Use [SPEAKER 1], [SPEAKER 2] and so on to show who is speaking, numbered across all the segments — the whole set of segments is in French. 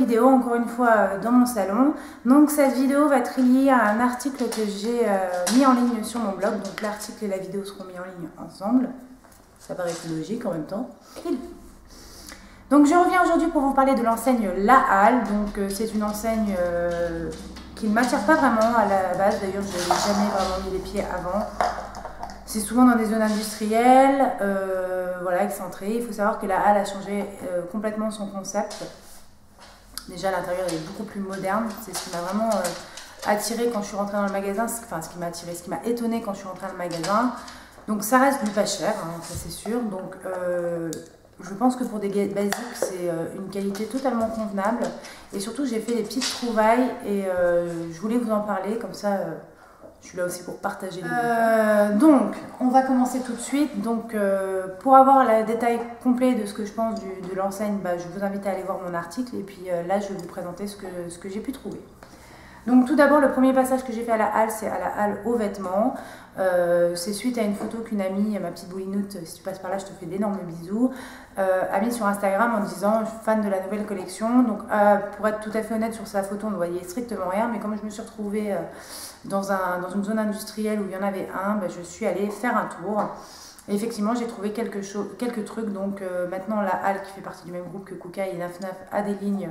[SPEAKER 1] vidéo, encore une fois dans mon salon. Donc cette vidéo va être liée à un article que j'ai mis en ligne sur mon blog. Donc l'article et la vidéo seront mis en ligne ensemble. Ça paraît plus logique en même temps. Donc je reviens aujourd'hui pour vous parler de l'enseigne La Halle. Donc c'est une enseigne qui ne m'attire pas vraiment à la base. D'ailleurs je n'avais jamais vraiment mis les pieds avant. C'est souvent dans des zones industrielles, voilà, excentrées. Il faut savoir que La Halle a changé complètement son concept. Déjà l'intérieur est beaucoup plus moderne. C'est ce qui m'a vraiment attiré quand je suis rentrée dans le magasin. Enfin ce qui m'a attiré, ce qui m'a étonné quand je suis rentrée dans le magasin. Donc ça reste du pas cher, hein, ça c'est sûr. Donc je pense que pour des basiques, c'est une qualité totalement convenable. Et surtout, j'ai fait des petites trouvailles et je voulais vous en parler. Comme ça, je suis là aussi pour partager les donc, on va commencer tout de suite. Donc, pour avoir le détail complet de ce que je pense de l'enseigne, bah, je vous invite à aller voir mon article. Et puis là, je vais vous présenter ce que j'ai pu trouver. Donc tout d'abord, le premier passage que j'ai fait à La Halle, c'est à La Halle aux vêtements. C'est suite à une photo qu'une amie, ma petite bouinoute, si tu passes par là, je te fais d'énormes bisous, a mis sur Instagram en disant fan de la nouvelle collection. Donc pour être tout à fait honnête, sur sa photo, on ne voyait strictement rien, mais comme je me suis retrouvée dans une zone industrielle où il y en avait un, ben, je suis allée faire un tour. Et effectivement, j'ai trouvé quelques trucs. Donc maintenant, La Halle, qui fait partie du même groupe que Kookai et Naf Naf, a des lignes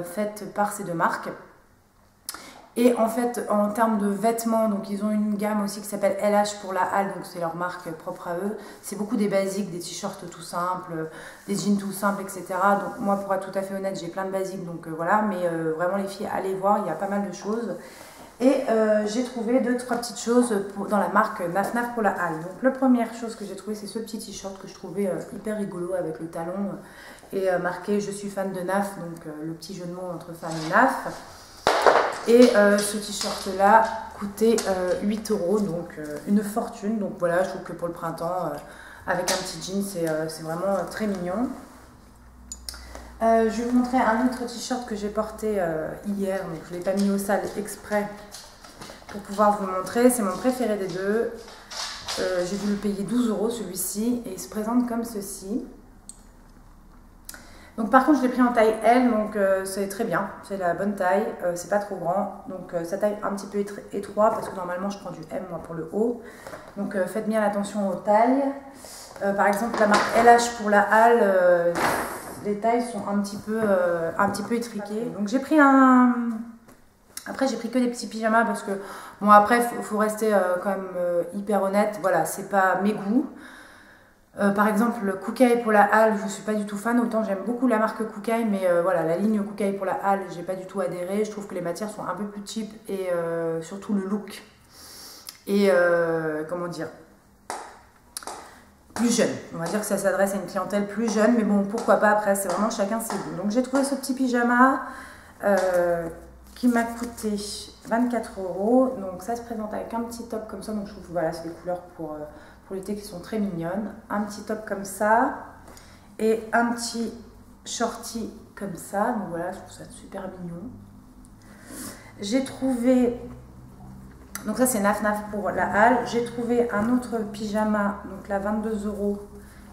[SPEAKER 1] faites par ces deux marques. Et en fait, en termes de vêtements, donc ils ont une gamme aussi qui s'appelle LH pour La Halle, donc c'est leur marque propre à eux. C'est beaucoup des basiques, des t-shirts tout simples, des jeans tout simples, etc. Donc moi, pour être tout à fait honnête, j'ai plein de basiques, donc voilà. Mais vraiment les filles, allez voir, il y a pas mal de choses. Et j'ai trouvé 2-3 petites choses dans la marque Naf Naf pour La Halle. Donc la première chose que j'ai trouvé, c'est ce petit t-shirt que je trouvais hyper rigolo avec le talon et marqué « Je suis fan de Naf », donc le petit jeu de mots entre fan et Naf. Et ce t-shirt là coûtait 8 €, donc une fortune. Donc voilà, je trouve que pour le printemps, avec un petit jean, c'est vraiment très mignon. Je vais vous montrer un autre t-shirt que j'ai porté hier, donc je ne l'ai pas mis au sale exprès pour pouvoir vous le montrer. C'est mon préféré des deux. J'ai dû le payer 12 € celui-ci et il se présente comme ceci. Donc par contre je l'ai pris en taille L, donc c'est très bien, c'est la bonne taille, c'est pas trop grand, donc sa taille un petit peu étroit parce que normalement je prends du M moi pour le haut, donc faites bien attention aux tailles. Par exemple la marque LH pour La Halle, les tailles sont un petit peu étriquées. Donc j'ai pris après j'ai pris que des petits pyjamas parce que bon après faut rester quand même hyper honnête, voilà c'est pas mes goûts. Par exemple, Kookai pour La Halle, je ne suis pas du tout fan. Autant j'aime beaucoup la marque Kookai, mais voilà, la ligne Kookai pour La Halle, j'ai pas du tout adhéré. Je trouve que les matières sont un peu plus cheap et surtout le look. Et comment dire, plus jeune. On va dire que ça s'adresse à une clientèle plus jeune, mais bon, pourquoi pas après, c'est vraiment chacun ses goûts. Donc j'ai trouvé ce petit pyjama qui m'a coûté 24 €. Donc ça se présente avec un petit top comme ça. Donc je trouve que voilà, c'est des couleurs pour l'été qui sont très mignonnes. Un petit top comme ça et un petit shorty comme ça. Donc voilà, je trouve ça super mignon. J'ai trouvé, donc ça c'est Naf Naf pour La Halle. J'ai trouvé un autre pyjama, donc là 22 €.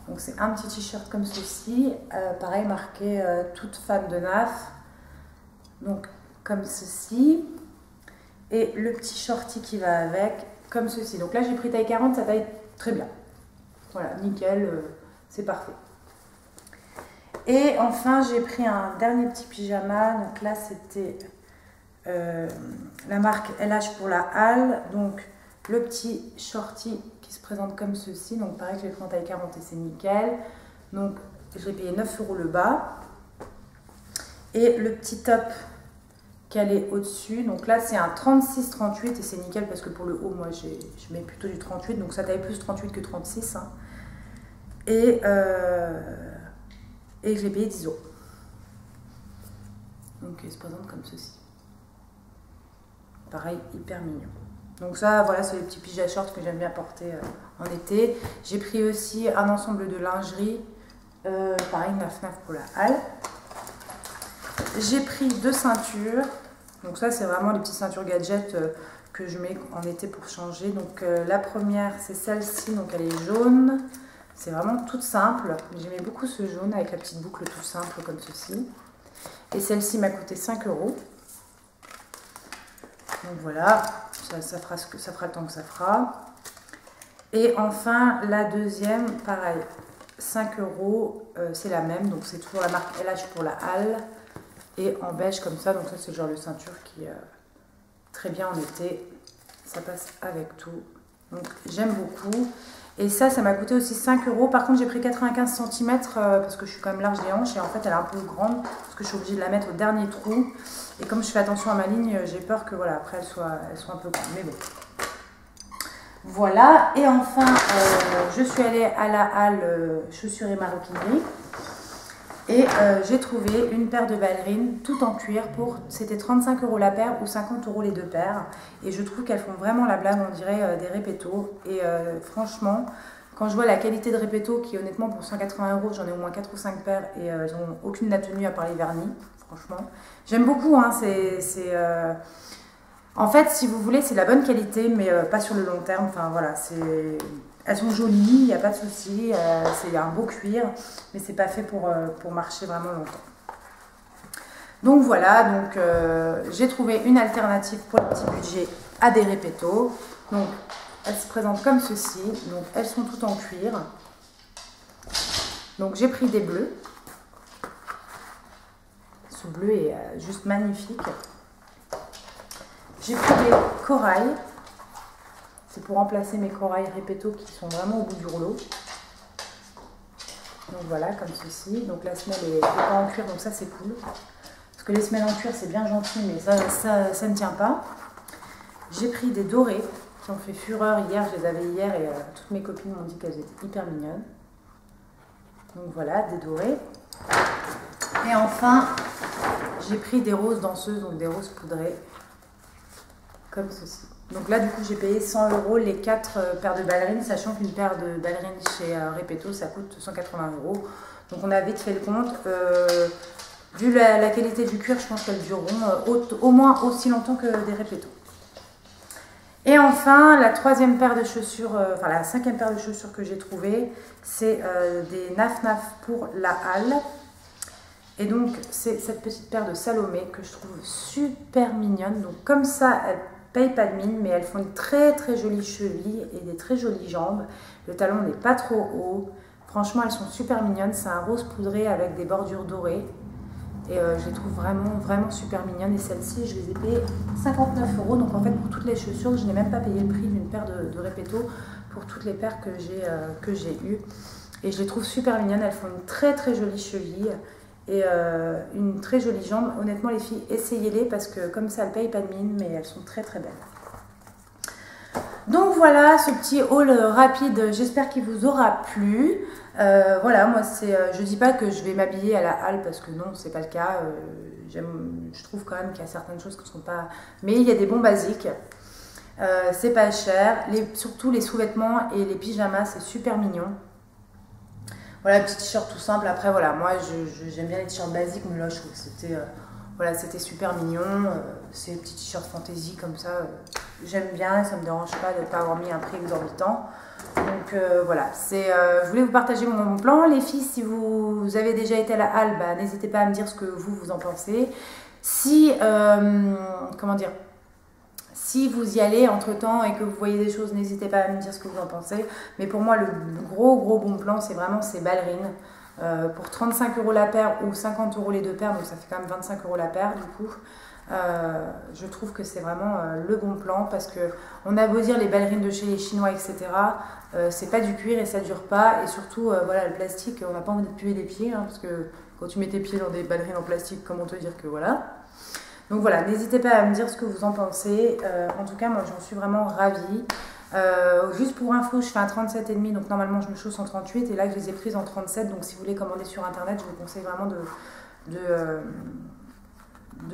[SPEAKER 1] Donc c'est un petit t-shirt comme ceci, pareil marqué toute fan de Naf. Donc comme ceci. Et le petit shorty qui va avec, comme ceci. Donc là j'ai pris taille 40, ça taille très bien. Voilà, nickel, c'est parfait. Et enfin, j'ai pris un dernier petit pyjama. Donc là, c'était la marque LH pour La Halle. Donc le petit shorty qui se présente comme ceci. Donc pareil, je l'ai pris en taille 40 et c'est nickel. Donc je l'ai payé 9 € le bas. Et le petit top calé au-dessus. Donc là, c'est un 36-38 et c'est nickel parce que pour le haut, moi, je mets plutôt du 38. Donc ça taille plus 38 que 36. Hein. Et je l'ai payé 10 €. Donc il se présente comme ceci. Pareil, hyper mignon. Donc ça, voilà, c'est les petits pyjamas shorts que j'aime bien porter en été. J'ai pris aussi un ensemble de lingerie. Pareil, Naf Naf pour La Halle. J'ai pris 2 ceintures. Donc ça, c'est vraiment les petites ceintures gadgets que je mets en été pour changer. Donc la première, c'est celle-ci. Donc elle est jaune. C'est vraiment toute simple. J'aimais beaucoup ce jaune avec la petite boucle tout simple comme ceci. Et celle-ci m'a coûté 5 euros. Donc voilà, ça fera le temps que ça fera. Et enfin, la deuxième, pareil, 5 euros, c'est la même. Donc c'est toujours la marque LH pour la halle. Et en beige comme ça, donc ça c'est genre le ceinture qui est très bien en été. Ça passe avec tout. Donc j'aime beaucoup. Et ça m'a coûté aussi 5 euros. Par contre, j'ai pris 95 cm parce que je suis quand même large des hanches. Et en fait, elle est un peu grande parce que je suis obligée de la mettre au dernier trou. Et comme je fais attention à ma ligne, j'ai peur que voilà, après elle soit un peu grande. Mais bon. Voilà. Et enfin, je suis allée à la halle chaussures et maroquinerie. Et j'ai trouvé une paire de ballerines tout en cuir pour, c'était 35 euros la paire ou 50 euros les deux paires. Et je trouve qu'elles font vraiment la blague, on dirait des répétos. Et franchement, quand je vois la qualité de répéto, qui honnêtement pour 180 euros, j'en ai au moins 4 ou 5 paires et elles n'ont aucune tenue à part les vernis, franchement. J'aime beaucoup, hein, en fait, si vous voulez, c'est de la bonne qualité, mais pas sur le long terme. Enfin voilà, elles sont jolies, il n'y a pas de souci, c'est un beau cuir, mais c'est pas fait pour marcher vraiment longtemps. Donc voilà, donc j'ai trouvé une alternative pour le petit budget à des répétos. Donc elles se présentent comme ceci, donc elles sont toutes en cuir. Donc j'ai pris des bleus. Ce bleu est juste magnifique. J'ai pris des corails. C'est pour remplacer mes corails répétos qui sont vraiment au bout du rouleau. Donc voilà, comme ceci. Donc la semelle est pas en cuir, donc ça c'est cool. Parce que les semelles en cuir c'est bien gentil, mais ça ne tient pas. J'ai pris des dorés qui ont fait fureur hier. Je les avais hier et toutes mes copines m'ont dit qu'elles étaient hyper mignonnes. Donc voilà, des dorés. Et enfin, j'ai pris des roses danseuses, donc des roses poudrées. Comme ceci. Donc là, du coup, j'ai payé 100 euros les 4 paires de ballerines, sachant qu'une paire de ballerines chez Repetto, ça coûte 180 euros. Donc on a vite fait le compte. Vu la qualité du cuir, je pense qu'elles dureront au moins aussi longtemps que des Repetto. Et enfin, la troisième paire de chaussures, enfin la cinquième paire de chaussures que j'ai trouvée, c'est des naf-naf pour la halle. Et donc, c'est cette petite paire de Salomé que je trouve super mignonne. Donc comme ça, elle paye pas de mine, mais elles font une très très jolie cheville et des très jolies jambes. Le talon n'est pas trop haut. Franchement, elles sont super mignonnes. C'est un rose poudré avec des bordures dorées. Et je les trouve vraiment vraiment super mignonnes. Et celles-ci, je les ai payées 59 euros. Donc en fait, pour toutes les chaussures, je n'ai même pas payé le prix d'une paire de Repetto pour toutes les paires que j'ai eues. Et je les trouve super mignonnes. Elles font une très très jolie cheville. Et une très jolie jambe. Honnêtement, les filles, essayez-les parce que comme ça, elles ne payent pas de mine, mais elles sont très très belles. Donc voilà, ce petit haul rapide, j'espère qu'il vous aura plu. Voilà, moi, je dis pas que je vais m'habiller à la halle parce que non, c'est pas le cas. Je trouve quand même qu'il y a certaines choses qui ne sont pas... Mais il y a des bons basiques. C'est pas cher. Surtout les sous-vêtements et les pyjamas, c'est super mignon. Voilà, petit t-shirt tout simple. Après, voilà, moi, j'aime bien les t-shirts basiques, mais là, je trouve que c'était voilà, c'était super mignon. Ces petits t-shirts fantaisie comme ça, j'aime bien. Ça ne me dérange pas de ne pas avoir mis un prix exorbitant. Donc, voilà, je voulais vous partager mon plan. Les filles, si vous avez déjà été à la halle, bah, n'hésitez pas à me dire ce que vous en pensez. Si, comment dire, si vous y allez entre temps et que vous voyez des choses, n'hésitez pas à me dire ce que vous en pensez. Mais pour moi, le gros bon plan, c'est vraiment ces ballerines. Pour 35 euros la paire ou 50 euros les deux paires, donc ça fait quand même 25 euros la paire du coup. Je trouve que c'est vraiment le bon plan parce que on a beau dire les ballerines de chez les Chinois, etc. C'est pas du cuir et ça dure pas. Et surtout, voilà, le plastique, on n'a pas envie de puer les pieds hein, parce que quand tu mets tes pieds dans des ballerines en plastique, comment te dire que voilà. Donc voilà, n'hésitez pas à me dire ce que vous en pensez. En tout cas, moi, j'en suis vraiment ravie. Juste pour info, je fais un 37,5, donc normalement, je me chausse en 38. Et là, je les ai prises en 37. Donc, si vous voulez commander sur Internet, je vous conseille vraiment de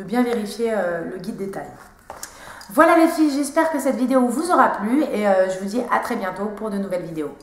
[SPEAKER 1] bien vérifier le guide détail. Voilà les filles, j'espère que cette vidéo vous aura plu. Et je vous dis à très bientôt pour de nouvelles vidéos.